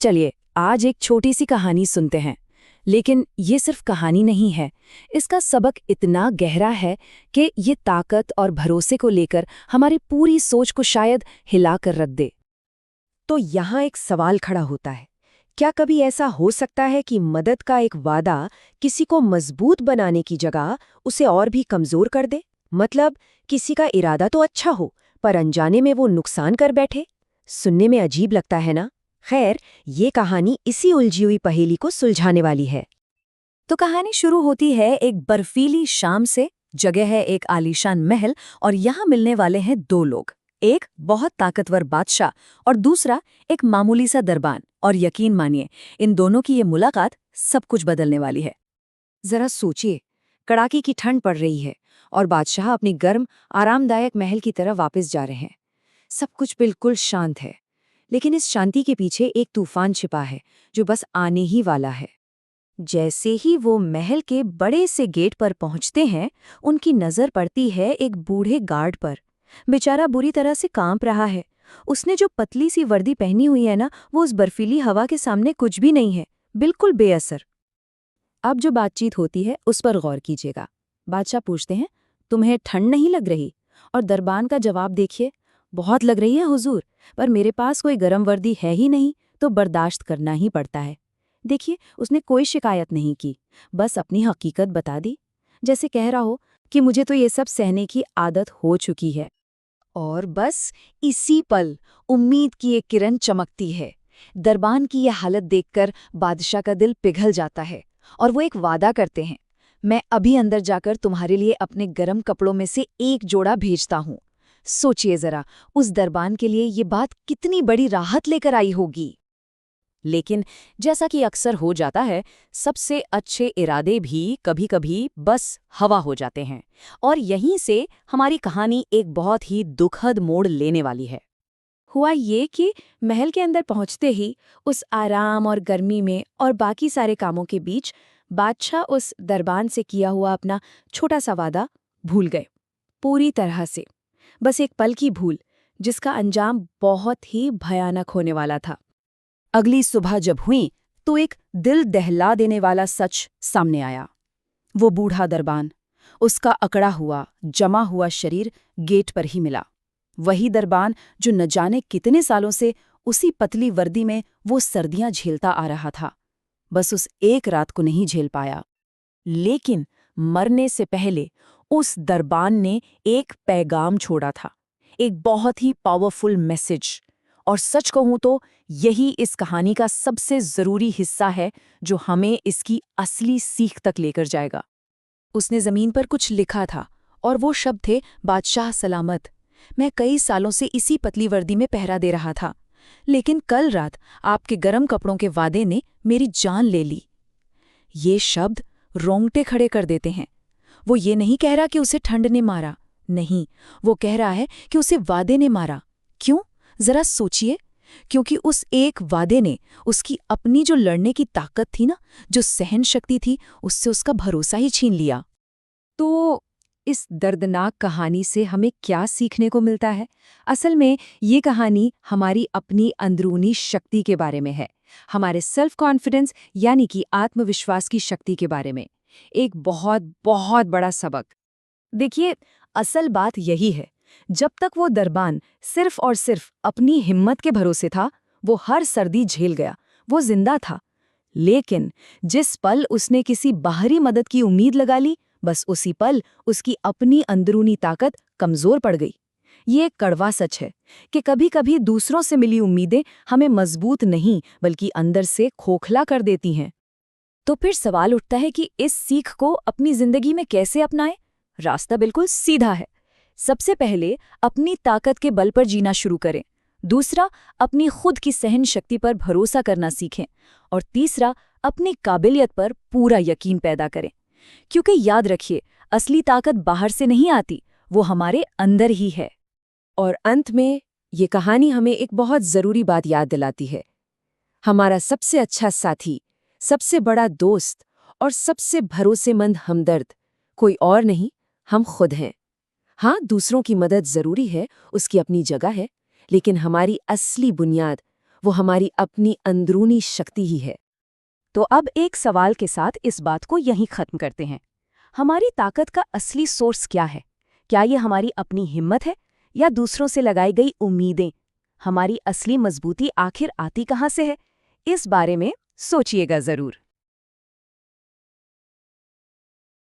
चलिए आज एक छोटी सी कहानी सुनते हैं। लेकिन ये सिर्फ कहानी नहीं है, इसका सबक इतना गहरा है कि ये ताकत और भरोसे को लेकर हमारी पूरी सोच को शायद हिला कर रख दे। तो यहाँ एक सवाल खड़ा होता है, क्या कभी ऐसा हो सकता है कि मदद का एक वादा किसी को मजबूत बनाने की जगह उसे और भी कमजोर कर दे? मतलब किसी का इरादा तो अच्छा हो, पर अनजाने में वो नुकसान कर बैठे। सुनने में अजीब लगता है ना? खैर, ये कहानी इसी उलझी हुई पहेली को सुलझाने वाली है। तो कहानी शुरू होती है एक बर्फीली शाम से। जगह है एक आलीशान महल और यहाँ मिलने वाले हैं दो लोग, एक बहुत ताकतवर बादशाह और दूसरा एक मामूली सा दरबान। और यकीन मानिए, इन दोनों की ये मुलाकात सब कुछ बदलने वाली है। जरा सोचिए, कड़ाके की ठंड पड़ रही है और बादशाह अपनी गर्म आरामदायक महल की तरफ वापस जा रहे हैं। सब कुछ बिल्कुल शांत है, लेकिन इस शांति के पीछे एक तूफान छिपा है जो बस आने ही वाला है। जैसे ही वो महल के बड़े से गेट पर पहुंचते हैं, उनकी नजर पड़ती है एक बूढ़े गार्ड पर। बेचारा बुरी तरह से कांप रहा है। उसने जो पतली सी वर्दी पहनी हुई है ना, वो उस बर्फीली हवा के सामने कुछ भी नहीं है, बिल्कुल बेअसर। अब जो बातचीत होती है उस पर गौर कीजिएगा। बादशाह पूछते हैं, तुम्हें ठंड नहीं लग रही? और दरबान का जवाब देखिए, बहुत लग रही है हुजूर, पर मेरे पास कोई गरम वर्दी है ही नहीं, तो बर्दाश्त करना ही पड़ता है। देखिए, उसने कोई शिकायत नहीं की, बस अपनी हकीकत बता दी, जैसे कह रहा हो कि मुझे तो ये सब सहने की आदत हो चुकी है। और बस इसी पल उम्मीद की एक किरण चमकती है। दरबान की यह हालत देखकर बादशाह का दिल पिघल जाता है और वो एक वादा करते हैं, मैं अभी अंदर जाकर तुम्हारे लिए अपने गर्म कपड़ों में से एक जोड़ा भेजता हूँ। सोचिए जरा, उस दरबान के लिए ये बात कितनी बड़ी राहत लेकर आई होगी। लेकिन जैसा कि अक्सर हो जाता है, सबसे अच्छे इरादे भी कभी-कभी बस हवा हो जाते हैं। और यहीं से हमारी कहानी एक बहुत ही दुखद मोड़ लेने वाली है। हुआ ये कि महल के अंदर पहुंचते ही उस आराम और गर्मी में और बाकी सारे कामों के बीच बादशाह उस दरबान से किया हुआ अपना छोटा सा वादा भूल गए, पूरी तरह से। बस एक पल की भूल, जिसका अंजाम बहुत ही भयानक होने वाला था। अगली सुबह जब हुई तो एक दिल दहला देने वाला सच सामने आया। वो बूढ़ा दरबान, उसका अकड़ा हुआ जमा हुआ शरीर गेट पर ही मिला। वही दरबान जो न जाने कितने सालों से उसी पतली वर्दी में वो सर्दियां झेलता आ रहा था, बस उस एक रात को नहीं झेल पाया। लेकिन मरने से पहले उस दरबान ने एक पैगाम छोड़ा था, एक बहुत ही पावरफुल मैसेज। और सच कहूं तो यही इस कहानी का सबसे जरूरी हिस्सा है, जो हमें इसकी असली सीख तक लेकर जाएगा। उसने जमीन पर कुछ लिखा था और वो शब्द थे, बादशाह सलामत। मैं कई सालों से इसी पतली वर्दी में पहरा दे रहा था, लेकिन कल रात आपके गर्म कपड़ों के वादे ने मेरी जान ले ली। ये शब्द रोंगटे खड़े कर देते हैं। वो ये नहीं कह रहा कि उसे ठंड ने मारा, नहीं, वो कह रहा है कि उसे वादे ने मारा। क्यों? जरा सोचिए। क्योंकि उस एक वादे ने उसकी अपनी जो लड़ने की ताकत थी ना, जो सहन शक्ति थी, उससे उसका भरोसा ही छीन लिया। तो इस दर्दनाक कहानी से हमें क्या सीखने को मिलता है? असल में ये कहानी हमारी अपनी अंदरूनी शक्ति के बारे में है, हमारे सेल्फ कॉन्फिडेंस यानी कि आत्मविश्वास की शक्ति के बारे में। एक बहुत बहुत बड़ा सबक। देखिए, असल बात यही है, जब तक वो दरबान सिर्फ और सिर्फ अपनी हिम्मत के भरोसे था, वो हर सर्दी झेल गया, वो जिंदा था। लेकिन जिस पल उसने किसी बाहरी मदद की उम्मीद लगा ली, बस उसी पल उसकी अपनी अंदरूनी ताकत कमजोर पड़ गई। ये एक कड़वा सच है कि कभी-कभी दूसरों से मिली उम्मीदें हमें मजबूत नहीं बल्कि अंदर से खोखला कर देती हैं। तो फिर सवाल उठता है कि इस सीख को अपनी जिंदगी में कैसे अपनाएं? रास्ता बिल्कुल सीधा है। सबसे पहले अपनी ताकत के बल पर जीना शुरू करें। दूसरा, अपनी खुद की सहन शक्ति पर भरोसा करना सीखें। और तीसरा, अपनी काबिलियत पर पूरा यकीन पैदा करें। क्योंकि याद रखिए, असली ताकत बाहर से नहीं आती, वो हमारे अंदर ही है। और अंत में ये कहानी हमें एक बहुत जरूरी बात याद दिलाती है। हमारा सबसे अच्छा साथी, सबसे बड़ा दोस्त और सबसे भरोसेमंद हमदर्द कोई और नहीं, हम खुद हैं। हाँ, दूसरों की मदद जरूरी है, उसकी अपनी जगह है, लेकिन हमारी असली बुनियाद वो हमारी अपनी अंदरूनी शक्ति ही है। तो अब एक सवाल के साथ इस बात को यहीं खत्म करते हैं। हमारी ताकत का असली सोर्स क्या है? क्या ये हमारी अपनी हिम्मत है या दूसरों से लगाई गई उम्मीदें? हमारी असली मजबूती आखिर आती कहाँ से है? इस बारे में सोचिएगा जरूर।